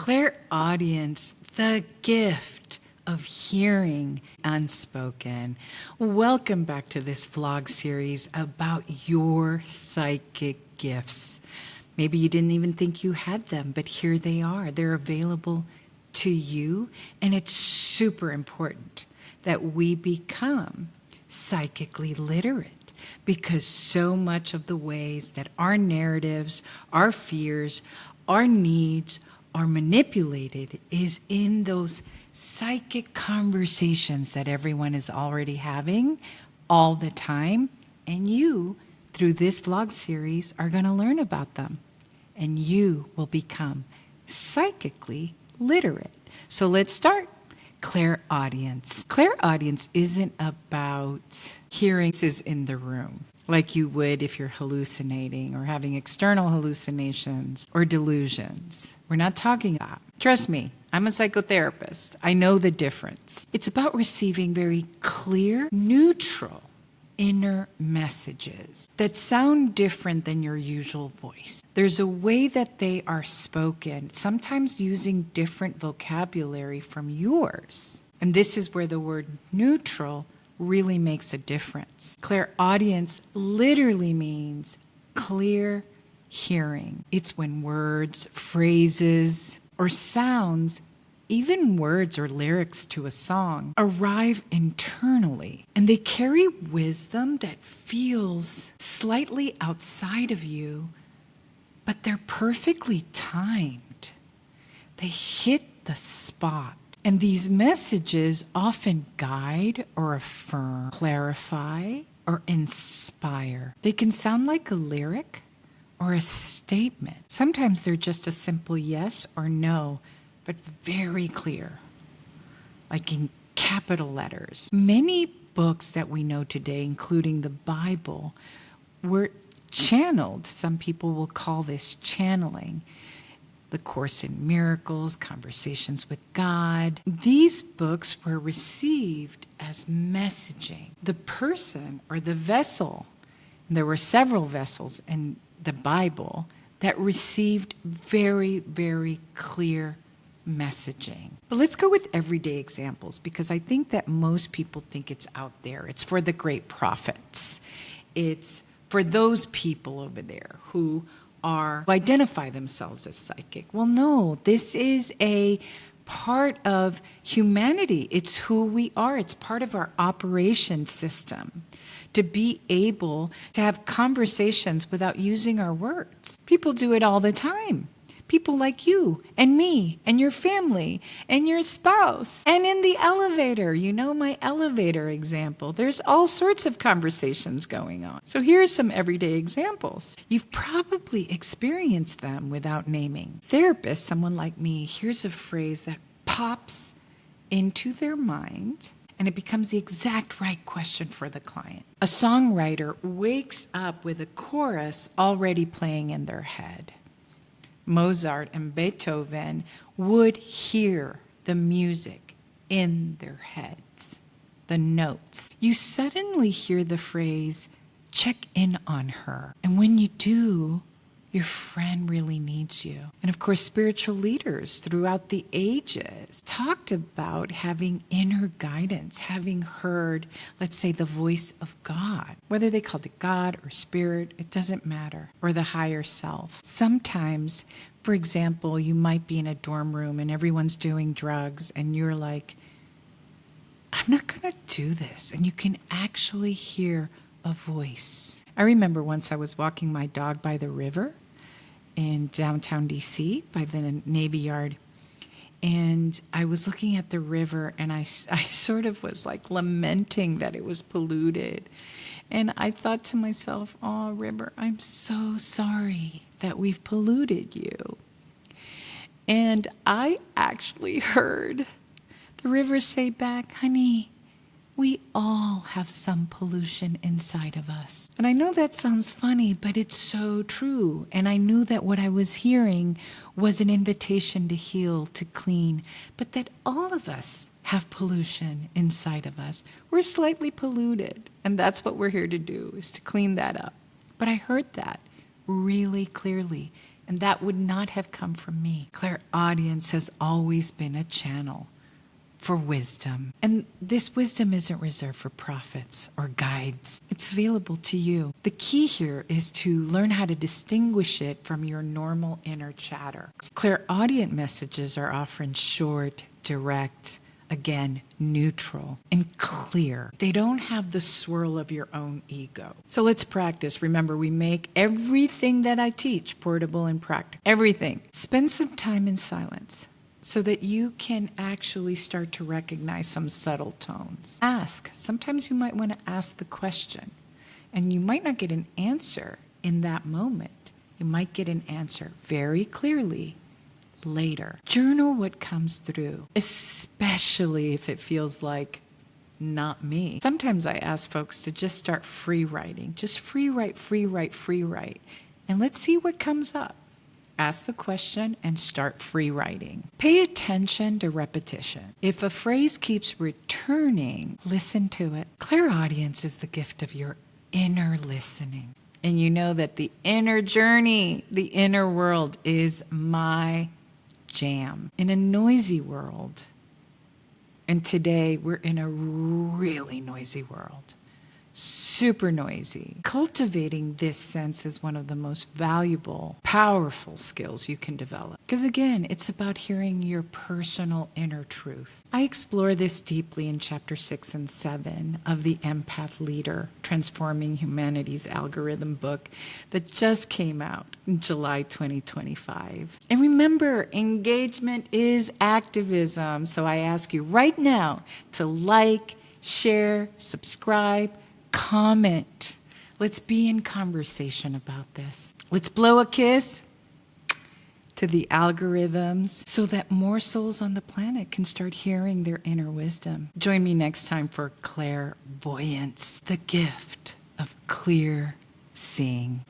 Clairaudience, the gift of hearing unspoken. Welcome back to this vlog series about your psychic gifts. Maybe you didn't even think you had them, but here they are. They're available to you, and it's super important that we become psychically literate, because so much of the ways that our narratives, our fears, our needs are manipulated is in those psychic conversations that everyone is already having all the time. And you, through this vlog series, are going to learn about them. And you will become psychically literate. So let's start. Clairaudience. Clairaudience isn't about hearing voices in the room like you would if you're hallucinating or having external hallucinations or delusions. We're not talking about. Trust me, I'm a psychotherapist. I know the difference. It's about receiving very clear, neutral, inner messages that sound different than your usual voice. There's a way that they are spoken, sometimes using different vocabulary from yours. And this is where the word neutral really makes a difference. Clairaudience literally means clear hearing. It's when words, phrases, or sounds, even words or lyrics to a song, arrive internally, and they carry wisdom that feels slightly outside of you, but they're perfectly timed. They hit the spot. And these messages often guide or affirm, clarify, or inspire. They can sound like a lyric or a statement. Sometimes they're just a simple yes or no, but very clear, like in capital letters. Many books that we know today, including the Bible, were channeled. Some people will call this channeling. The Course in Miracles, Conversations with God. These books were received as messaging. The person or the vessel, and there were several vessels in the Bible that received very, very clear messaging. But let's go with everyday examples, because I think that most people think it's out there. It's for the great prophets. It's for those people over there who identify themselves as psychic. Well, no, this is a part of humanity. It's who we are. It's part of our operation system to be able to have conversations without using our words. People do it all the time. People like you and me and your family and your spouse. And in the elevator, you know my elevator example. There's all sorts of conversations going on. So here's some everyday examples. You've probably experienced them without naming. Therapists, someone like me, hears a phrase that pops into their mind, and it becomes the exact right question for the client. A songwriter wakes up with a chorus already playing in their head. Mozart and Beethoven would hear the music in their heads, the notes. You suddenly hear the phrase, check in on her. And when you do, your friend really needs you. And of course, spiritual leaders throughout the ages talked about having inner guidance, having heard, let's say, the voice of God. Whether they called it God or spirit, it doesn't matter, or the higher self. Sometimes, for example, you might be in a dorm room and everyone's doing drugs and you're like, I'm not going to do this. And you can actually hear a voice. I remember once I was walking my dog by the river in downtown DC, by the Navy Yard, and I was looking at the river, and I sort of was like lamenting that it was polluted. And I thought to myself, oh, river, I'm so sorry that we've polluted you. And I actually heard the river say back, honey, we all have some pollution inside of us. And I know that sounds funny, but it's so true. And I knew that what I was hearing was an invitation to heal, to clean, but that all of us have pollution inside of us. We're slightly polluted, and that's what we're here to do, is to clean that up. But I heard that really clearly. And that would not have come from me. Clairaudience has always been a channel for wisdom. And this wisdom isn't reserved for prophets or guides. It's available to you. The key here is to learn how to distinguish it from your normal inner chatter. Clairaudient messages are often short, direct, again, neutral and clear. They don't have the swirl of your own ego. So let's practice. Remember, we make everything that I teach portable and practical. Everything. Spend some time in silence so that you can actually start to recognize some subtle tones. Ask. Sometimes you might want to ask the question, and you might not get an answer in that moment. You might get an answer very clearly later. Journal what comes through, especially if it feels like not me. Sometimes I ask folks to just start free writing. Just free write. And let's see what comes up. Ask the question and start free writing. Pay attention to repetition. If a phrase keeps returning, listen to it. Clairaudience is the gift of your inner listening. And you know that the inner journey, the inner world is my jam. In a noisy world, and today we're in a really noisy world. Super noisy. Cultivating this sense is one of the most valuable, powerful skills you can develop. Because again, it's about hearing your personal inner truth. I explore this deeply in chapter 6 and 7 of the Empath Leader, Transforming Humanity's Algorithm book that just came out in July 2025. And remember, engagement is activism. So I ask you right now to like, share, subscribe, comment. Let's be in conversation about this. Let's blow a kiss to the algorithms so that more souls on the planet can start hearing their inner wisdom. Join me next time for Clairvoyance, the gift of clear seeing.